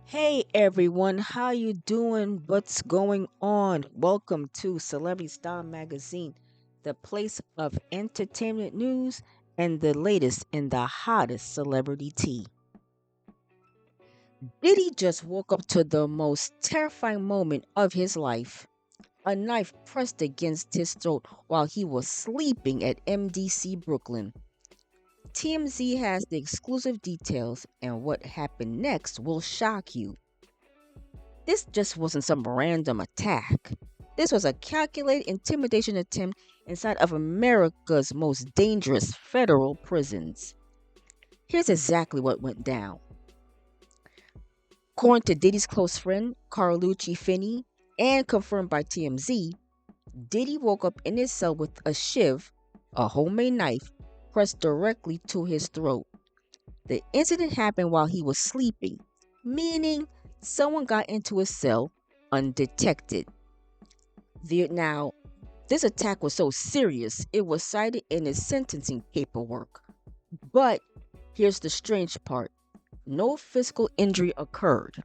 Hey everyone, how you doing? What's going on? Welcome to Celebrity Star Magazine, the place of entertainment news and the latest in the hottest celebrity tea. Diddy just woke up to the most terrifying moment of his life. A knife pressed against his throat while he was sleeping at MDC Brooklyn. TMZ has the exclusive details, and what happened next will shock you. This just wasn't some random attack. This was a calculated intimidation attempt inside of America's most dangerous federal prisons. Here's exactly what went down. According to Diddy's close friend, Charlucci Finney, and confirmed by TMZ, Diddy woke up in his cell with a shiv, a homemade knife, pressed directly to his throat. The incident happened while he was sleeping, meaning someone got into his cell undetected. Now, this attack was so serious, it was cited in his sentencing paperwork. But here's the strange part, no physical injury occurred.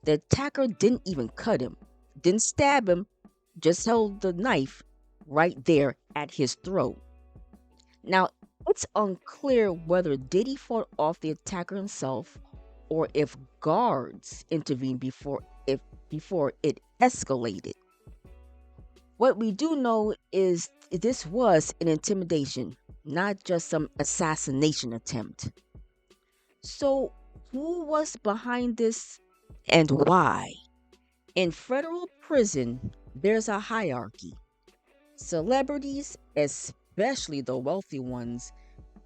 The attacker didn't even cut him, didn't stab him, just held the knife right there at his throat. Now, it's unclear whether Diddy fought off the attacker himself or if guards intervened before it escalated. What we do know is this was an intimidation, not just some assassination attempt. So, who was behind this and why? In federal prison, there's a hierarchy. Celebrities, especially the wealthy ones,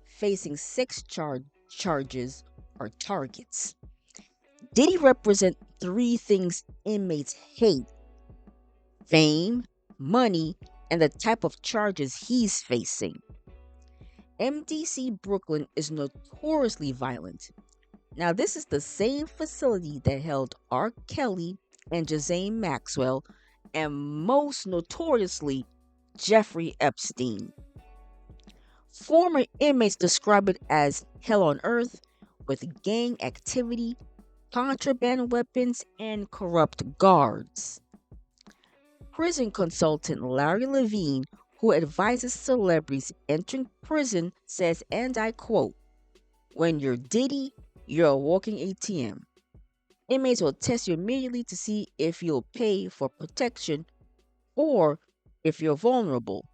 facing charges are targets. Diddy represent three things inmates hate: fame, money, and the type of charges he's facing. MDC Brooklyn is notoriously violent. Now, this is the same facility that held R. Kelly and Ghislaine Maxwell, and most notoriously, Jeffrey Epstein. Former inmates describe it as hell on earth with gang activity, contraband weapons, and corrupt guards. Prison consultant Larry Levine, who advises celebrities entering prison, says, and I quote, "When you're Diddy, you're a walking ATM. Inmates will test you immediately to see if you'll pay for protection or if you're vulnerable."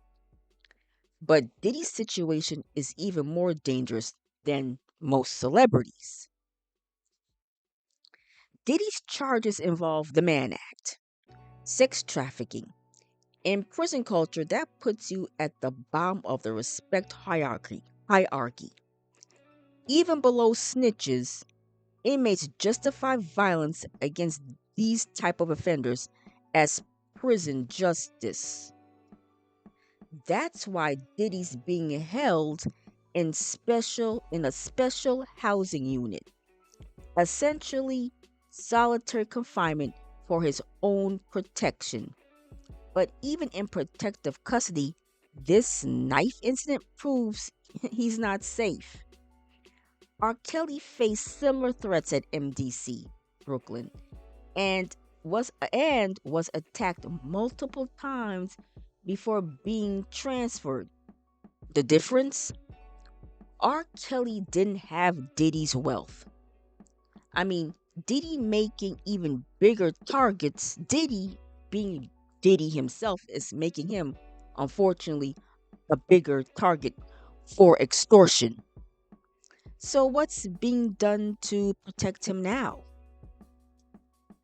But Diddy's situation is even more dangerous than most celebrities. Diddy's charges involve the Mann Act, sex trafficking. In prison culture, that puts you at the bottom of the respect hierarchy. Even below snitches, inmates justify violence against these type of offenders as prison justice. That's why Diddy's being held in a special housing unit, essentially solitary confinement for his own protection. But even in protective custody, this knife incident proves he's not safe. R. Kelly faced similar threats at MDC Brooklyn and was attacked multiple times before being transferred. The difference? R. Kelly didn't have Diddy's wealth. I mean, Diddy making even bigger targets. Diddy, being Diddy himself, is making him, unfortunately, a bigger target for extortion. So, what's being done to protect him now?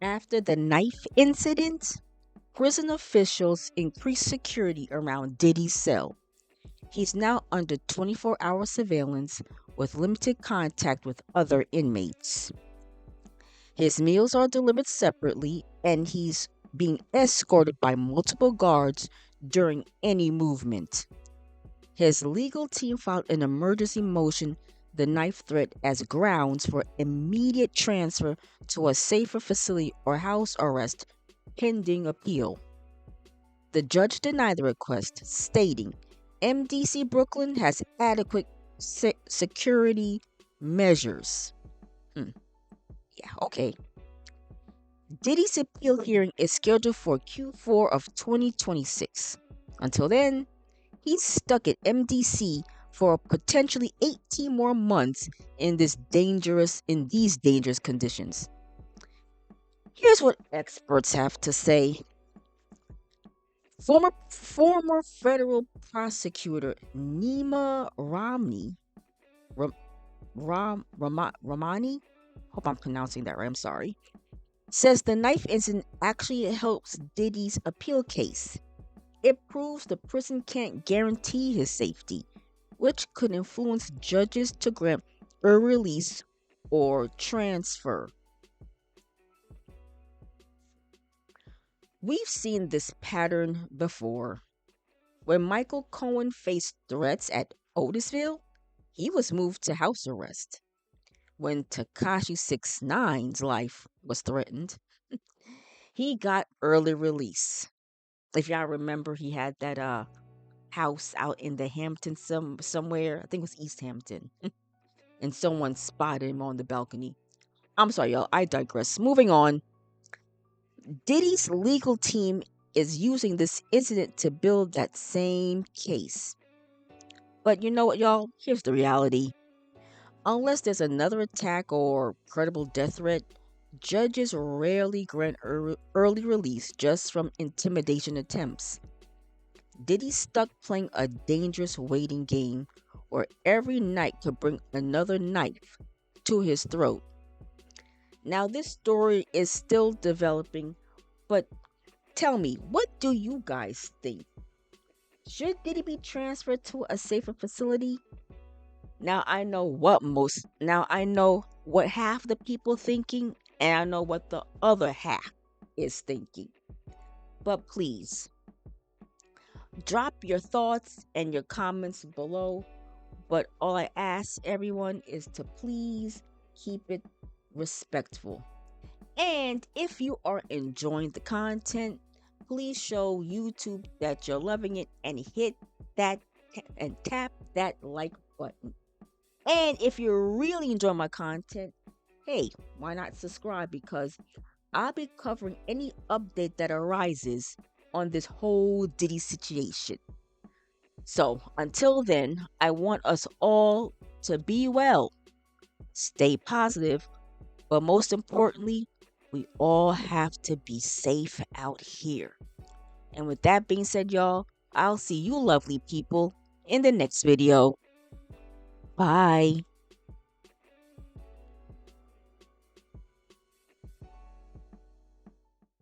After the knife incident, prison officials increased security around Diddy's cell. He's now under 24-hour surveillance with limited contact with other inmates. His meals are delivered separately, and he's being escorted by multiple guards during any movement. His legal team filed an emergency motion, the knife threat, as grounds for immediate transfer to a safer facility or house arrest pending appeal. The judge denied the request, stating MDC Brooklyn has adequate security measures. Yeah, okay. Diddy's appeal hearing is scheduled for Q4 of 2026. Until then, he's stuck at MDC for potentially 18 more months in these dangerous conditions. Here's what experts have to say. Former federal prosecutor Nima Ramani, hope I'm pronouncing that right, I'm sorry, says the knife incident actually helps Diddy's appeal case. It proves the prison can't guarantee his safety, which could influence judges to grant a release or transfer. We've seen this pattern before. When Michael Cohen faced threats at Otisville, he was moved to house arrest. When 𝐃𝐨𝐵𝐠𝐞𝐿's life was threatened, he got early release. If y'all remember, he had that house out in the Hamptons somewhere. I think it was East Hampton. And someone spotted him on the balcony. I'm sorry, y'all. I digress. Moving on. Diddy's legal team is using this incident to build that same case. But you know what, y'all? Here's the reality. Unless there's another attack or credible death threat, judges rarely grant early release just from intimidation attempts. Diddy's stuck playing a dangerous waiting game where every night could bring another knife to his throat. Now, this story is still developing, but tell me, what do you guys think? Should Diddy be transferred to a safer facility? Now I know what half the people thinking, and I know what the other half is thinking. But please drop your thoughts and your comments below. But all I ask everyone is to please keep it respectful. And if you are enjoying the content, please show YouTube that you're loving it and tap that like button. And if you're really enjoying my content, hey, why not subscribe? Because I'll be covering any update that arises on this whole Diddy situation. So until then, I want us all to be well, stay positive, but most importantly, we all have to be safe out here. And with that being said, y'all, I'll see you lovely people in the next video. Bye.